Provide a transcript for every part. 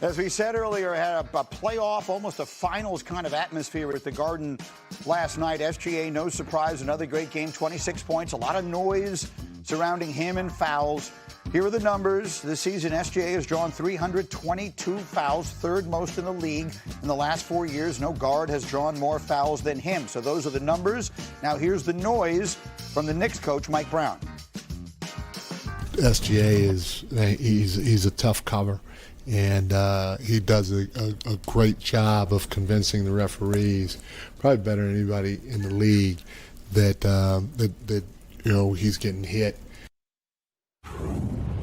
As we said earlier, had a playoff, almost a finals kind of atmosphere at the Garden last night. SGA, no surprise, another great game, 26 points, a lot of noise surrounding him and fouls. Here are the numbers. This season, SGA has drawn 322 fouls, third most in the league. In the last 4 years, no guard has drawn more fouls than him. So those are the numbers. Now here's the noise from the Knicks coach, Mike Brown. SGA he's a tough cover, and he does a great job of convincing the referees, probably better than anybody in the league, that he's getting hit.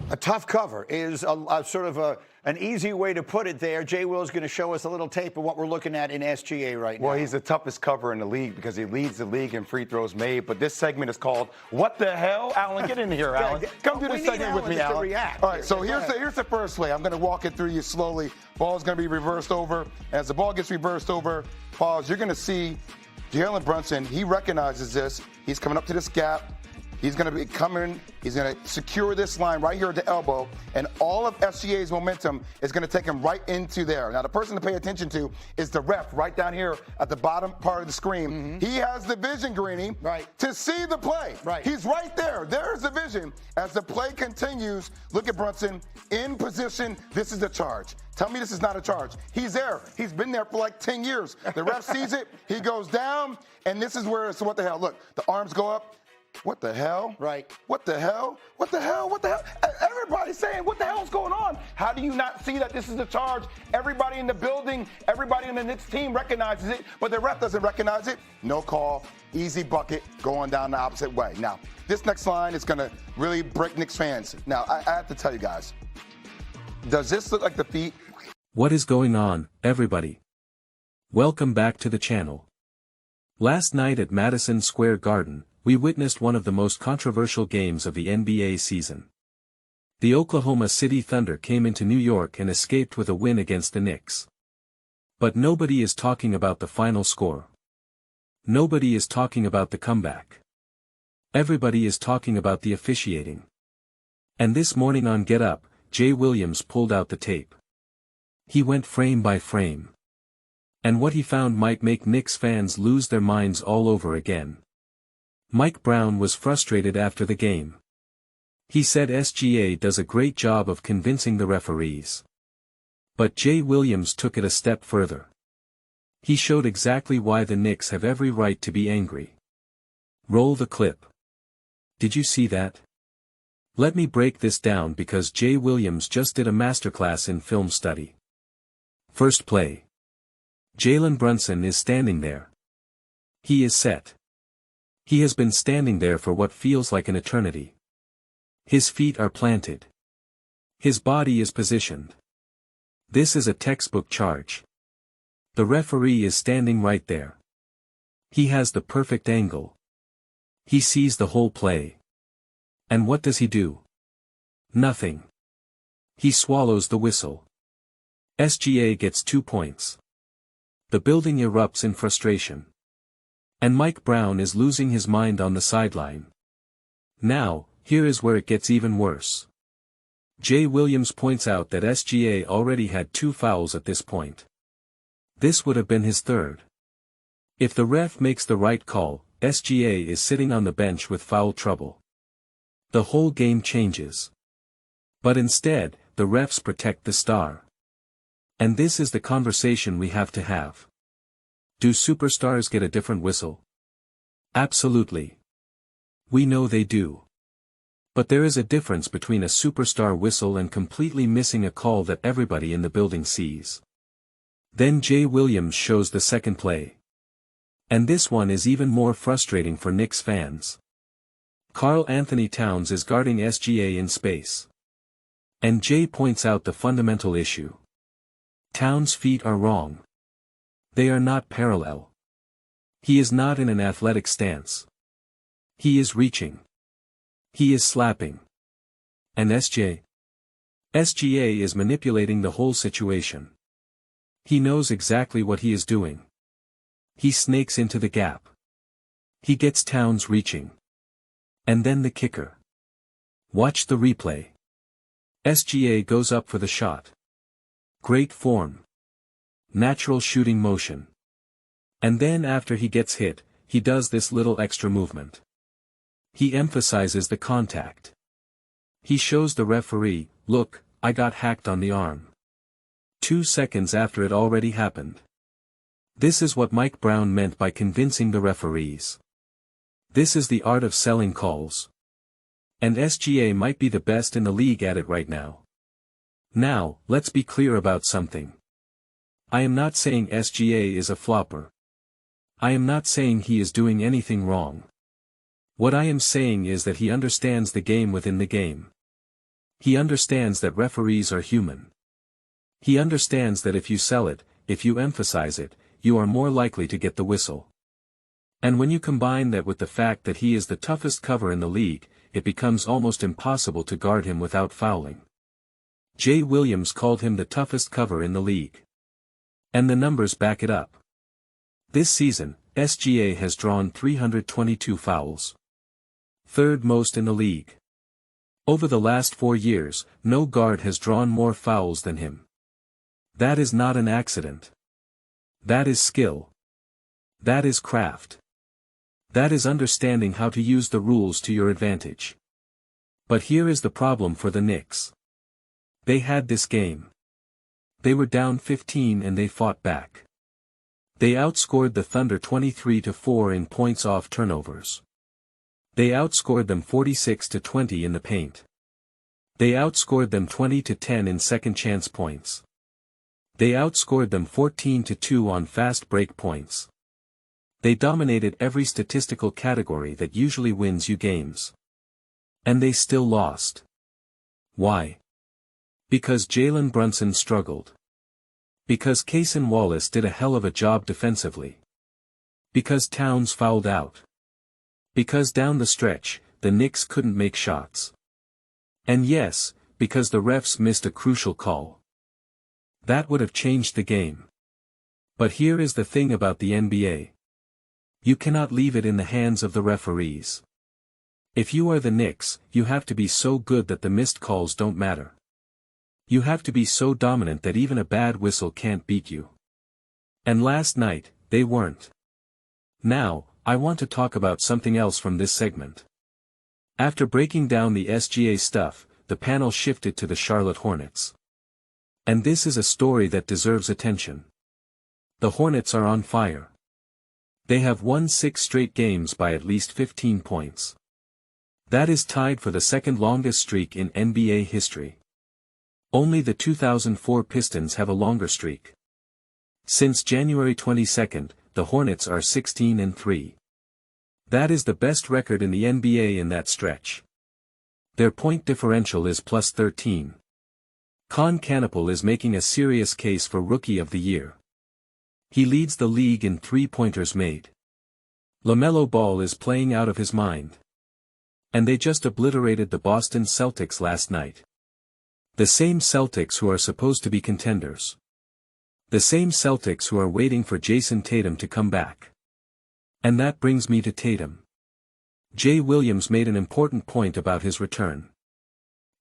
A tough cover is a sort of an easy way to put it there. Jay Will's going to show us a little tape of what we're looking at in SGA right now. Well, he's the toughest cover in the league because he leads the league in free throws made. But this segment is called What the Hell? Alan, get in here, Alan. Come do this segment with me, Alan. All right, so here's the first play. I'm going to walk it through you slowly. Ball's going to be reversed over. As the ball gets reversed over, pause, you're going to see Jalen Brunson. He recognizes this. He's coming up to this gap. He's going to be coming, he's going to secure this line right here at the elbow, and all of SGA's momentum is going to take him right into there. Now, the person to pay attention to is the ref right down here at the bottom part of the screen. Mm-hmm. He has the vision, Greeny, to see the play. Right. He's right there. There's the vision. As the play continues, look at Brunson in position. This is the charge. Tell me this is not a charge. He's there. He's been there for like 10 years. The ref sees it. He goes down, and this is where it's what the hell. Look, the arms go up. What the hell? Right. What the hell? What the hell? What the hell? Everybody's saying, what the hell's going on? How do you not see that this is a charge? Everybody in the building, everybody in the Knicks team recognizes it, but the ref doesn't recognize it. No call. Easy bucket going down the opposite way. Now, this next line is going to really break Knicks fans. Now, I have to tell you guys, does this look like the feet? What is going on, everybody? Welcome back to the channel. Last night at Madison Square Garden, we witnessed one of the most controversial games of the NBA season. The Oklahoma City Thunder came into New York and escaped with a win against the Knicks. But nobody is talking about the final score. Nobody is talking about the comeback. Everybody is talking about the officiating. And this morning on Get Up, Jay Williams pulled out the tape. He went frame by frame. And what he found might make Knicks fans lose their minds all over again. Mike Brown was frustrated after the game. He said SGA does a great job of convincing the referees. But Jay Williams took it a step further. He showed exactly why the Knicks have every right to be angry. Roll the clip. Did you see that? Let me break this down because Jay Williams just did a masterclass in film study. First play. Jalen Brunson is standing there. He is set. He has been standing there for what feels like an eternity. His feet are planted. His body is positioned. This is a textbook charge. The referee is standing right there. He has the perfect angle. He sees the whole play. And what does he do? Nothing. He swallows the whistle. SGA gets 2 points. The building erupts in frustration. And Mike Brown is losing his mind on the sideline. Now, here is where it gets even worse. Jay Williams points out that SGA already had 2 fouls at this point. This would have been his third. If the ref makes the right call, SGA is sitting on the bench with foul trouble. The whole game changes. But instead, the refs protect the star. And this is the conversation we have to have. Do superstars get a different whistle? Absolutely. We know they do. But there is a difference between a superstar whistle and completely missing a call that everybody in the building sees. Then Jay Williams shows the second play. And this one is even more frustrating for Knicks fans. Karl Anthony Towns is guarding SGA in space. And Jay points out the fundamental issue. Towns' feet are wrong. They are not parallel. He is not in an athletic stance. He is reaching. He is slapping. And SGA is manipulating the whole situation. He knows exactly what he is doing. He snakes into the gap. He gets Towns reaching. And then the kicker. Watch the replay. SGA goes up for the shot. Great form. Natural shooting motion. And then after he gets hit, he does this little extra movement. He emphasizes the contact. He shows the referee, look, I got hacked on the arm. 2 seconds after it already happened. This is what Mike Brown meant by convincing the referees. This is the art of selling calls. And SGA might be the best in the league at it right now. Now, let's be clear about something. I am not saying SGA is a flopper. I am not saying he is doing anything wrong. What I am saying is that he understands the game within the game. He understands that referees are human. He understands that if you sell it, if you emphasize it, you are more likely to get the whistle. And when you combine that with the fact that he is the toughest cover in the league, it becomes almost impossible to guard him without fouling. Jay Williams called him the toughest cover in the league. And the numbers back it up. This season, SGA has drawn 322 fouls. Third most in the league. Over the last 4 years, no guard has drawn more fouls than him. That is not an accident. That is skill. That is craft. That is understanding how to use the rules to your advantage. But here is the problem for the Knicks. They had this game. They were down 15 and they fought back. They outscored the Thunder 23-4 in points off turnovers. They outscored them 46-20 in the paint. They outscored them 20-10 in second chance points. They outscored them 14-2 on fast break points. They dominated every statistical category that usually wins you games. And they still lost. Why? Because Jalen Brunson struggled. Because Cason Wallace did a hell of a job defensively. Because Towns fouled out. Because down the stretch, the Knicks couldn't make shots. And yes, because the refs missed a crucial call. That would have changed the game. But here is the thing about the NBA. You cannot leave it in the hands of the referees. If you are the Knicks, you have to be so good that the missed calls don't matter. You have to be so dominant that even a bad whistle can't beat you. And last night, they weren't. Now, I want to talk about something else from this segment. After breaking down the SGA stuff, the panel shifted to the Charlotte Hornets. And this is a story that deserves attention. The Hornets are on fire. They have won 6 straight games by at least 15 points. That is tied for the second longest streak in NBA history. Only the 2004 Pistons have a longer streak. Since January 22, the Hornets are 16-3. That is the best record in the NBA in that stretch. Their point differential is plus 13. Con Canapel is making a serious case for Rookie of the Year. He leads the league in three-pointers made. LaMelo Ball is playing out of his mind. And they just obliterated the Boston Celtics last night. The same Celtics who are supposed to be contenders. The same Celtics who are waiting for Jason Tatum to come back. And that brings me to Tatum. Jay Williams made an important point about his return.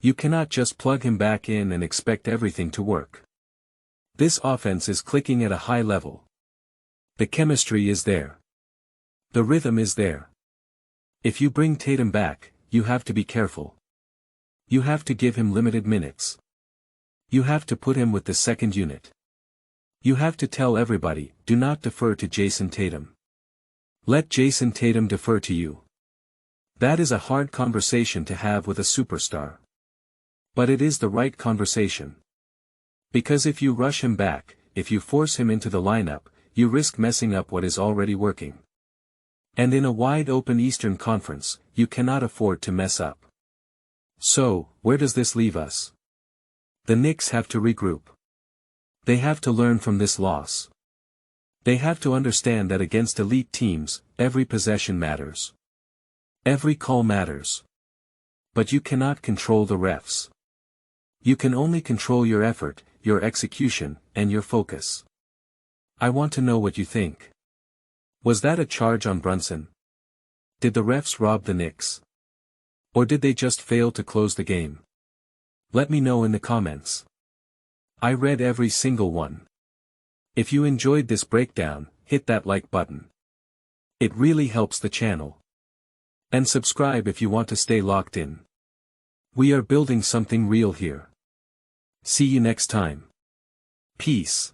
You cannot just plug him back in and expect everything to work. This offense is clicking at a high level. The chemistry is there. The rhythm is there. If you bring Tatum back, you have to be careful. You have to give him limited minutes. You have to put him with the second unit. You have to tell everybody, do not defer to Jason Tatum. Let Jason Tatum defer to you. That is a hard conversation to have with a superstar. But it is the right conversation. Because if you rush him back, if you force him into the lineup, you risk messing up what is already working. And in a wide-open Eastern Conference, you cannot afford to mess up. So, where does this leave us? The Knicks have to regroup. They have to learn from this loss. They have to understand that against elite teams, every possession matters. Every call matters. But you cannot control the refs. You can only control your effort, your execution, and your focus. I want to know what you think. Was that a charge on Brunson? Did the refs rob the Knicks? Or did they just fail to close the game? Let me know in the comments. I read every single one. If you enjoyed this breakdown, hit that like button. It really helps the channel. And subscribe if you want to stay locked in. We are building something real here. See you next time. Peace.